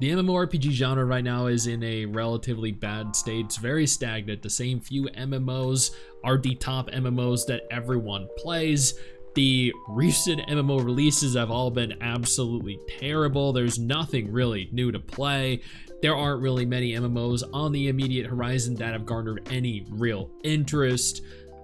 The MMORPG genre right now is in a relatively bad state. It's very stagnant. The same few MMOs are the top MMOs that everyone plays. The recent MMO releases have all been absolutely terrible. There's nothing really new to play. There aren't really many MMOs on the immediate horizon that have garnered any real interest,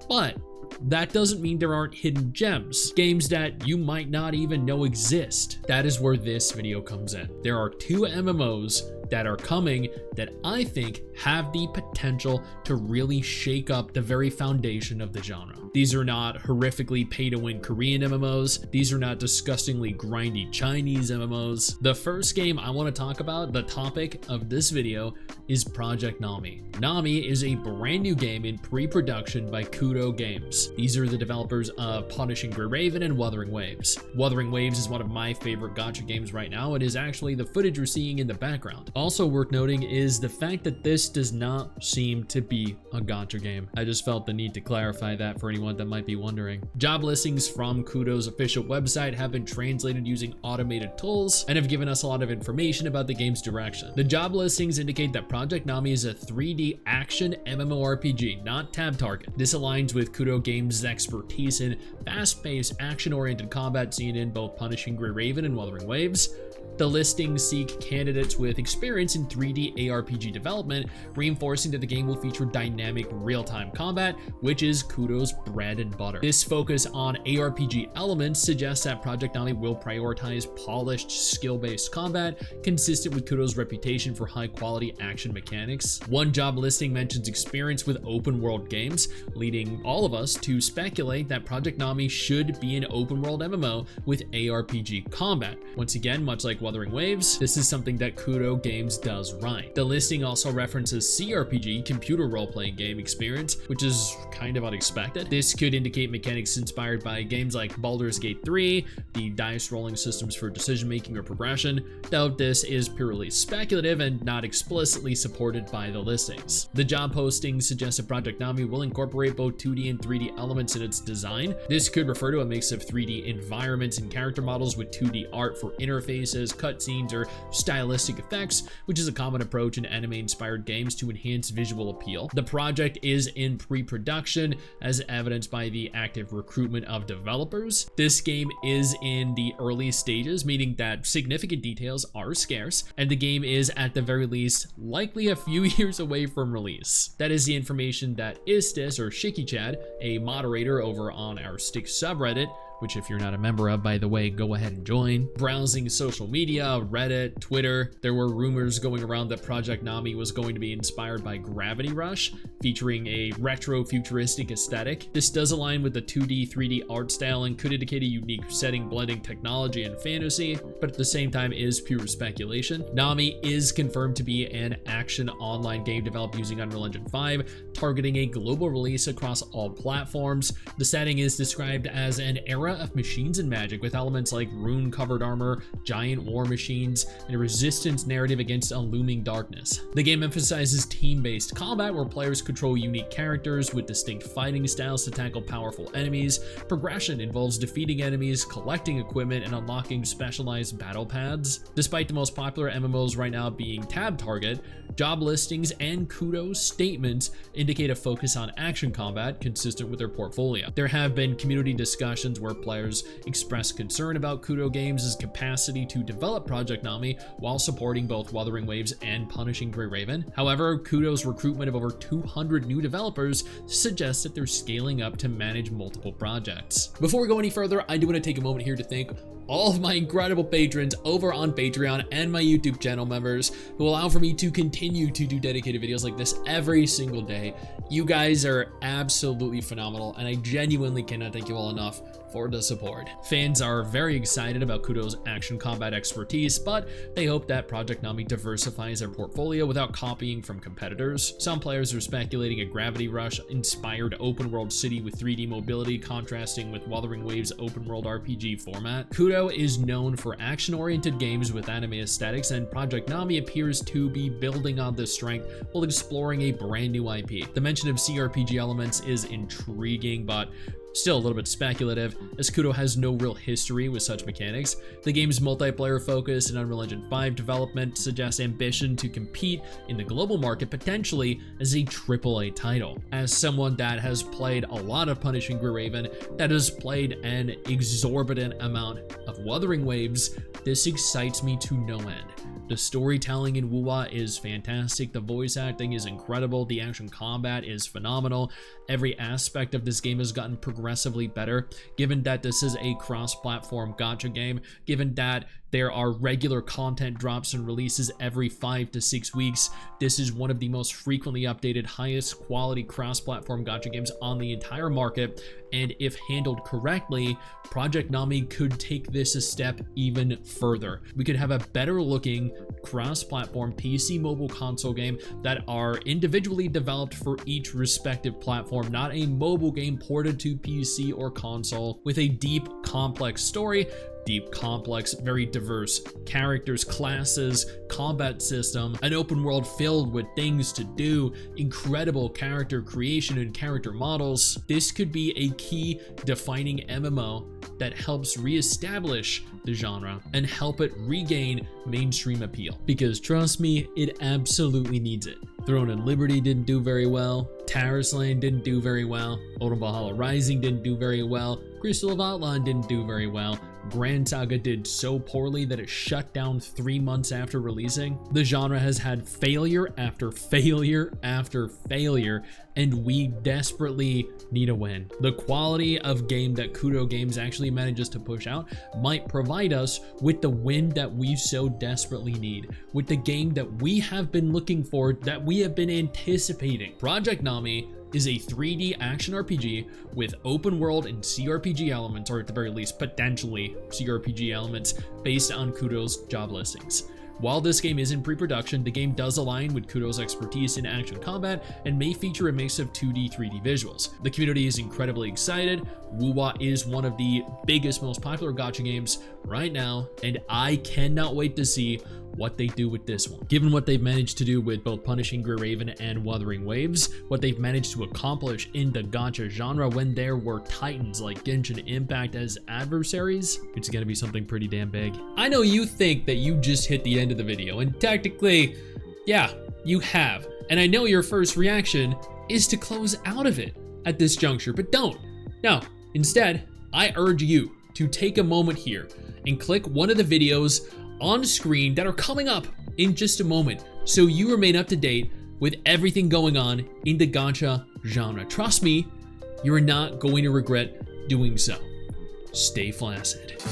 but that doesn't mean there aren't hidden gems, games that you might not even know exist. That is where this video comes in. There are two MMOs that are coming that I think have the potential to really shake up the very foundation of the genre. These are not horrifically pay-to-win Korean MMOs. These are not disgustingly grindy Chinese MMOs. The first game I want to talk about, the topic of this video, is Project Nami. Nami is a brand new game in pre-production by Kudo Games. These are the developers of Punishing Gray Raven and Wuthering Waves. Wuthering Waves is one of my favorite gacha games right now and is actually the footage you're seeing in the background. Also worth noting is the fact that this does not seem to be a gacha game. I just felt the need to clarify that for anyone that might be wondering. Job listings from Kudo's official website have been translated using automated tools and have given us a lot of information about the game's direction. The job listings indicate that Project Nami is a 3D action MMORPG, not tab target. This aligns with Kudo Games' expertise in fast-paced, action-oriented combat seen in both Punishing Gray Raven and Wuthering Waves. The listings seek candidates with experience in 3D ARPG development, reinforcing that the game will feature dynamic real-time combat, which is Kudo's bread and butter. This focus on ARPG elements suggests that Project Nami will prioritize polished, skill-based combat, consistent with Kudo's reputation for high-quality action mechanics. One job listing mentions experience with open-world games, leading all of us to speculate that Project Nami should be an open-world MMO with ARPG combat. Once again, much like Wuthering Waves, this is something that Kudo Games does right. The listing also references CRPG, computer role-playing game experience, which is kind of unexpected. This could indicate mechanics inspired by games like Baldur's Gate 3, the dice rolling systems for decision-making or progression, though this is purely speculative and not explicitly supported by the listings. The job posting suggests that Project Nami will incorporate both 2D and 3D elements in its design. This could refer to a mix of 3D environments and character models with 2D art for interfaces, cutscenes, or stylistic effects, which is a common approach in anime-inspired games to enhance visual appeal. The project is in pre-production, as evidenced by the active recruitment of developers. This game is in the early stages, meaning that significant details are scarce, and the game is, at the very least, likely a few years away from release. That is the information that STIX, or ShikiChad, a moderator over on our STIX subreddit, which if you're not a member of, by the way, go ahead and join. Browsing social media, Reddit, Twitter, there were rumors going around that Project Nami was going to be inspired by Gravity Rush, featuring a retro-futuristic aesthetic. This does align with the 2D, 3D art style and could indicate a unique setting blending technology and fantasy, but at the same time is pure speculation. Nami is confirmed to be an action online game developed using Unreal Engine 5, targeting a global release across all platforms. The setting is described as an era of machines and magic with elements like rune-covered armor, giant war machines, and a resistance narrative against a looming darkness. The game emphasizes team-based combat where players control unique characters with distinct fighting styles to tackle powerful enemies. Progression involves defeating enemies, collecting equipment, and unlocking specialized battle paths. Despite the most popular MMOs right now being tab target, job listings and Kudo's statements indicate a focus on action combat consistent with their portfolio. There have been community discussions where players express concern about Kudo Games' capacity to develop Project Nami while supporting both Wuthering Waves and Punishing Gray Raven. However, Kudo's recruitment of over 200 new developers suggests that they're scaling up to manage multiple projects. Before we go any further, I do want to take a moment here to thank all of my incredible patrons over on Patreon and my YouTube channel members who allow for me to continue to do dedicated videos like this every single day. You guys are absolutely phenomenal, and I genuinely cannot thank you all enough for the support. Fans are very excited about Kudo's action combat expertise, but they hope that Project Nami diversifies their portfolio without copying from competitors. Some players are speculating a Gravity Rush inspired open world city with 3D mobility contrasting with Wuthering Waves open world RPG format. Kudo is known for action-oriented games with anime aesthetics, and Project Nami appears to be building on this strength while exploring a brand new IP. The mention of CRPG elements is intriguing, but still a little bit speculative, as Kudo has no real history with such mechanics. The game's multiplayer focus and Unreal Engine 5 development suggests ambition to compete in the global market potentially as a AAA title. As someone that has played a lot of Punishing Gray Raven, that has played an exorbitant amount of Wuthering Waves, this excites me to no end. The storytelling in Wuwa is fantastic, the voice acting is incredible, the action combat is phenomenal. Every aspect of this game has gotten progressively better, given that this is a cross-platform gacha game, given that there are regular content drops and releases every 5 to 6 weeks. This is one of the most frequently updated, highest quality cross-platform gacha games on the entire market, and if handled correctly, Project Nami could take this a step even further. We could have a better looking cross-platform PC mobile console game that are individually developed for each respective platform, not a mobile game ported to PC or console, with a deep, complex story, deep, complex, very diverse characters, classes, combat system, an open world filled with things to do, incredible character creation and character models. This could be a key defining MMO that helps reestablish the genre and help it regain mainstream appeal. Because trust me, it absolutely needs it. Throne and Liberty didn't do very well, Terrace Lane didn't do very well, Odin Valhalla Rising didn't do very well, Crystal of Outlaw didn't do very well, Grand Saga did so poorly that it shut down 3 months after releasing. The genre has had failure after failure after failure, and we desperately need a win. The quality of game that Kudo Games actually manages to push out might provide us with the win that we so desperately need, with the game that we have been looking for, that we have been anticipating. Project Nami is a 3D action RPG with open world and CRPG elements, or at the very least potentially CRPG elements, based on Kudo's job listings. While this game is in pre-production, the game does align with Kudo's expertise in action combat and may feature a mix of 2D, 3D visuals. The community is incredibly excited. Wuwa is one of the biggest, most popular gacha games right now, and I cannot wait to see what they do with this one. Given what they've managed to do with both Punishing Gray Raven and Wuthering Waves, what they've managed to accomplish in the gacha genre when there were titans like Genshin Impact as adversaries, it's gonna be something pretty damn big. I know you think that you just hit the end of the video, and technically, yeah, you have. And I know your first reaction is to close out of it at this juncture, but don't. No, instead, I urge you to take a moment here and click one of the videos on screen that are coming up in just a moment, so you remain up to date with everything going on in the gacha genre. Trust me, you are not going to regret doing so. Stay flaccid.